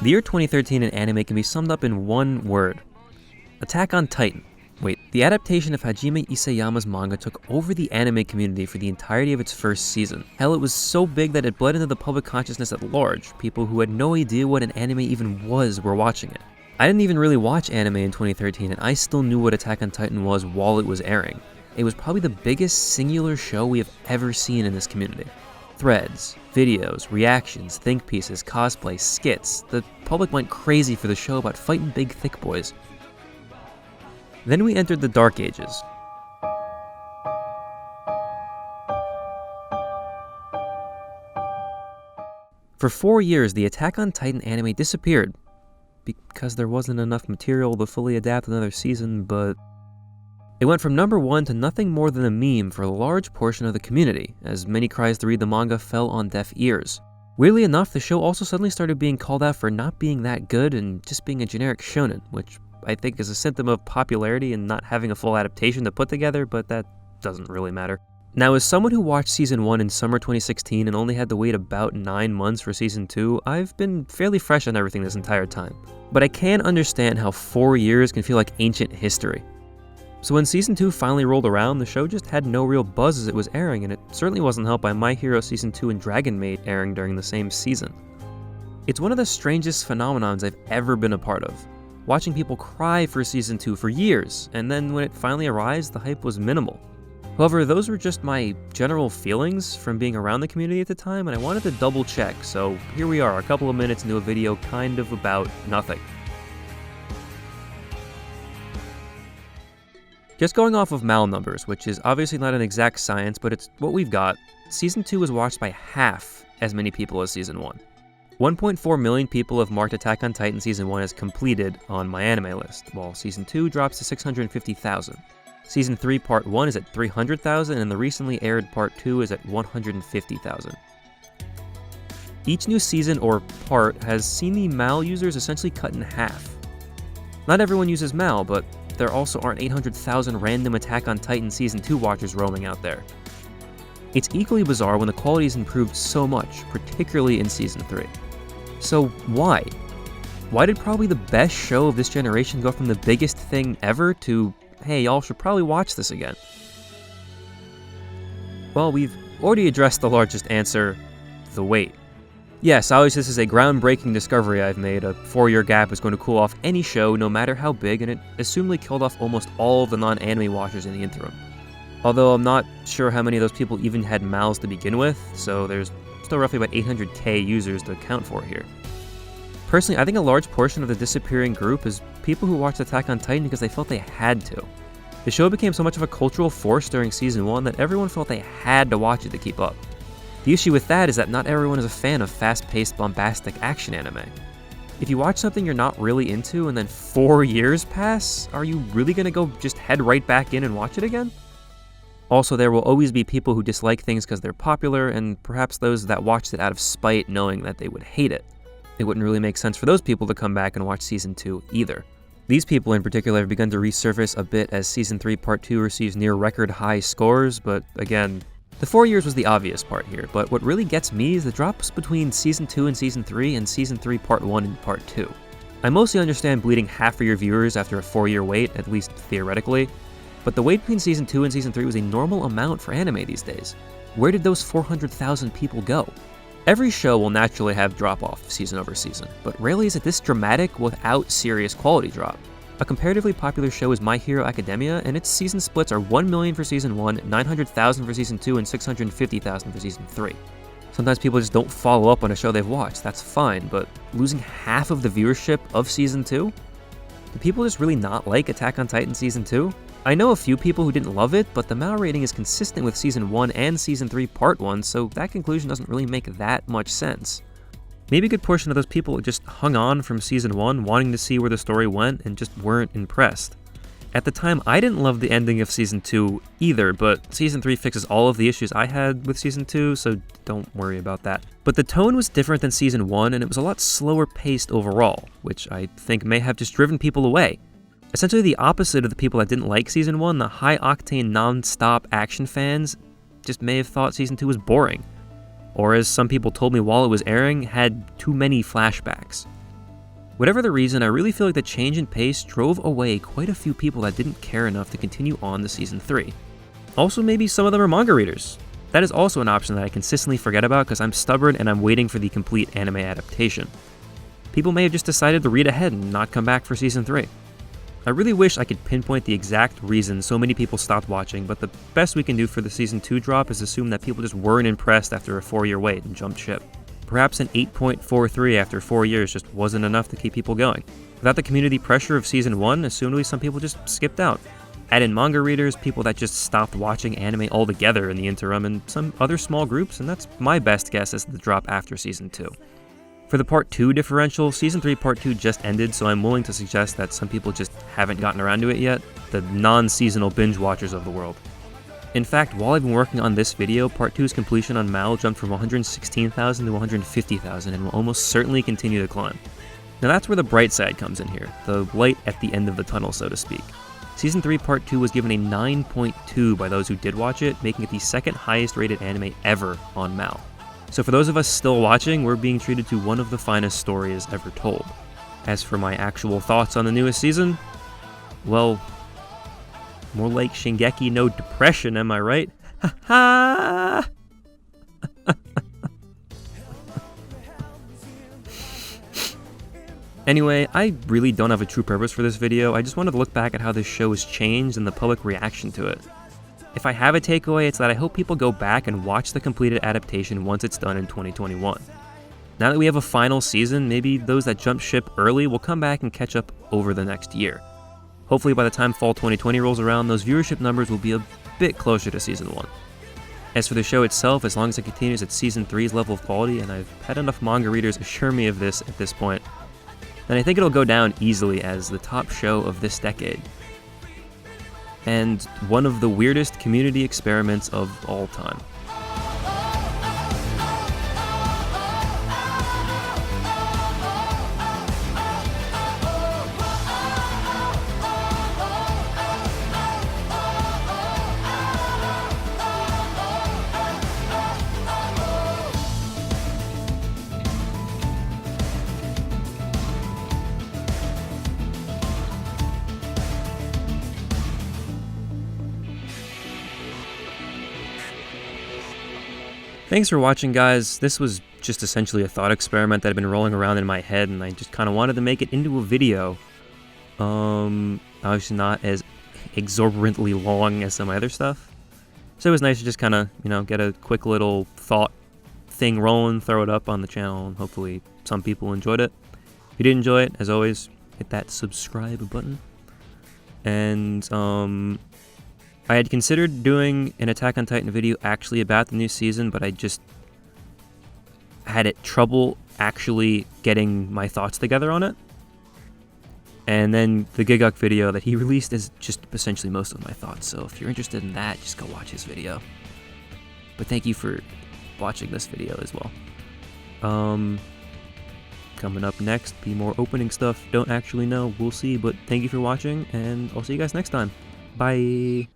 The year 2013 in anime can be summed up in one word: Attack on Titan. Wait, the adaptation of Hajime Isayama's manga took over the anime community for the entirety of its first season. Hell, it was so big that it bled into the public consciousness at large. People who had no idea what an anime even was were watching it. I didn't even really watch anime in 2013, and I still knew what Attack on Titan was while it was airing. It was probably the biggest singular show we have ever seen in this community. Threads, videos, reactions, think pieces, cosplay, skits. The public went crazy for the show about fighting big thick boys. Then we entered the Dark Ages. For 4 years, the Attack on Titan anime disappeared, because there wasn't enough material to fully adapt another season, but it went from number 1 to nothing more than a meme for a large portion of the community, as many cries to read the manga fell on deaf ears. Weirdly enough, the show also suddenly started being called out for not being that good and just being a generic shonen, which I think is a symptom of popularity and not having a full adaptation to put together, but that doesn't really matter. Now, as someone who watched Season 1 in summer 2016 and only had to wait about 9 months for Season 2, I've been fairly fresh on everything this entire time. But I can understand how 4 years can feel like ancient history. So when Season 2 finally rolled around, the show just had no real buzz as it was airing, and it certainly wasn't helped by My Hero Season 2 and Dragon Maid airing during the same season. It's one of the strangest phenomenons I've ever been a part of. Watching people cry for Season 2 for years, and then when it finally arrives, the hype was minimal. However, those were just my general feelings from being around the community at the time, and I wanted to double check, so here we are, a couple of minutes into a video kind of about nothing. Just going off of MAL numbers, which is obviously not an exact science, but it's what we've got, Season 2 was watched by half as many people as Season 1. 1.4 million people have marked Attack on Titan Season 1 as completed on my anime list, while Season 2 drops to 650,000. Season 3 Part 1 is at 300,000, and the recently aired Part 2 is at 150,000. Each new season or part has seen the MAL users essentially cut in half. Not everyone uses MAL, but there also aren't 800,000 random Attack on Titan Season 2 watchers roaming out there. It's equally bizarre when the quality's improved so much, particularly in Season 3. So why? Why did probably the best show of this generation go from the biggest thing ever to, hey, y'all should probably watch this again? Well, we've already addressed the largest answer: the wait. Yes, obviously this is a groundbreaking discovery I've made. A 4-year gap is going to cool off any show, no matter how big, and it assumedly killed off almost all of the non-anime watchers in the interim. Although I'm not sure how many of those people even had MALs to begin with, so there's still roughly about 800k users to account for here. Personally, I think a large portion of the disappearing group is people who watched Attack on Titan because they felt they had to. The show became so much of a cultural force during Season 1 that everyone felt they had to watch it to keep up. The issue with that is that not everyone is a fan of fast-paced, bombastic action anime. If you watch something you're not really into and then 4 years pass, are you really gonna go just head right back in and watch it again? Also, there will always be people who dislike things because they're popular, and perhaps those that watched it out of spite knowing that they would hate it. It wouldn't really make sense for those people to come back and watch Season 2 either. These people in particular have begun to resurface a bit as Season 3 Part 2 receives near record high scores, but again, the 4 years was the obvious part here, but what really gets me is the drops between Season 2 and Season 3 and Season 3 Part 1 and Part 2. I mostly understand bleeding half of your viewers after a 4-year wait, at least theoretically, but the wait between Season 2 and Season 3 was a normal amount for anime these days. Where did those 400,000 people go? Every show will naturally have drop-off season over season, but rarely is it this dramatic without serious quality drop. A comparatively popular show is My Hero Academia, and its season splits are 1 million for Season 1, 900,000 for Season 2, and 650,000 for Season 3. Sometimes people just don't follow up on a show they've watched, that's fine, but losing half of the viewership of Season 2? Do people just really not like Attack on Titan Season 2? I know a few people who didn't love it, but the MAL rating is consistent with Season 1 and Season 3 Part 1, so that conclusion doesn't really make that much sense. Maybe a good portion of those people just hung on from Season 1 wanting to see where the story went and just weren't impressed. At the time, I didn't love the ending of Season 2 either, but Season 3 fixes all of the issues I had with Season 2, so don't worry about that. But the tone was different than Season 1, and it was a lot slower paced overall, which I think may have just driven people away. Essentially the opposite of the people that didn't like Season 1, the high-octane, non-stop action fans just may have thought Season 2 was boring. Or as some people told me while it was airing, had too many flashbacks. Whatever the reason, I really feel like the change in pace drove away quite a few people that didn't care enough to continue on to Season 3. Also, maybe some of them are manga readers. That is also an option that I consistently forget about because I'm stubborn and I'm waiting for the complete anime adaptation. People may have just decided to read ahead and not come back for Season 3. I really wish I could pinpoint the exact reason so many people stopped watching, but the best we can do for the Season 2 drop is assume that people just weren't impressed after a 4-year wait and jumped ship. Perhaps an 8.43 after 4 years just wasn't enough to keep people going. Without the community pressure of Season 1, assumably some people just skipped out. Add in manga readers, people that just stopped watching anime altogether in the interim, and some other small groups, and that's my best guess as the drop after Season 2. For the Part 2 differential, Season 3 Part 2 just ended, so I'm willing to suggest that some people just haven't gotten around to it yet, the non-seasonal binge watchers of the world. In fact, while I've been working on this video, Part 2's completion on MAL jumped from 116,000 to 150,000 and will almost certainly continue to climb. Now that's where the bright side comes in here, the light at the end of the tunnel, so to speak. Season 3 Part 2 was given a 9.2 by those who did watch it, making it the second highest rated anime ever on MAL. So for those of us still watching, we're being treated to one of the finest stories ever told. As for my actual thoughts on the newest season, well, more like Shingeki no Depression, am I right? Ha ha! Anyway, I really don't have a true purpose for this video. I just wanted to look back at how this show has changed and the public reaction to it. If I have a takeaway, it's that I hope people go back and watch the completed adaptation once it's done in 2021. Now that we have a final season, maybe those that jumped ship early will come back and catch up over the next year. Hopefully by the time fall 2020 rolls around, those viewership numbers will be a bit closer to Season 1. As for the show itself, as long as it continues at Season 3's level of quality, and I've had enough manga readers assure me of this at this point, then I think it'll go down easily as the top show of this decade. And one of the weirdest community experiments of all time. Thanks for watching, guys. This was just essentially a thought experiment that had been rolling around in my head, and I just kind of wanted to make it into a video. Obviously not as exorbitantly long as some other stuff. So it was nice to just kind of, get a quick little thought thing rolling, throw it up on the channel, and hopefully some people enjoyed it. If you did enjoy it, as always, hit that subscribe button. And, I had considered doing an Attack on Titan video actually about the new season, but I just had trouble actually getting my thoughts together on it. And then the Giguk video that he released is just essentially most of my thoughts, so if you're interested in that, just go watch his video. But thank you for watching this video as well. Coming up next, be more opening stuff. Don't actually know, we'll see, but thank you for watching, and I'll see you guys next time. Bye!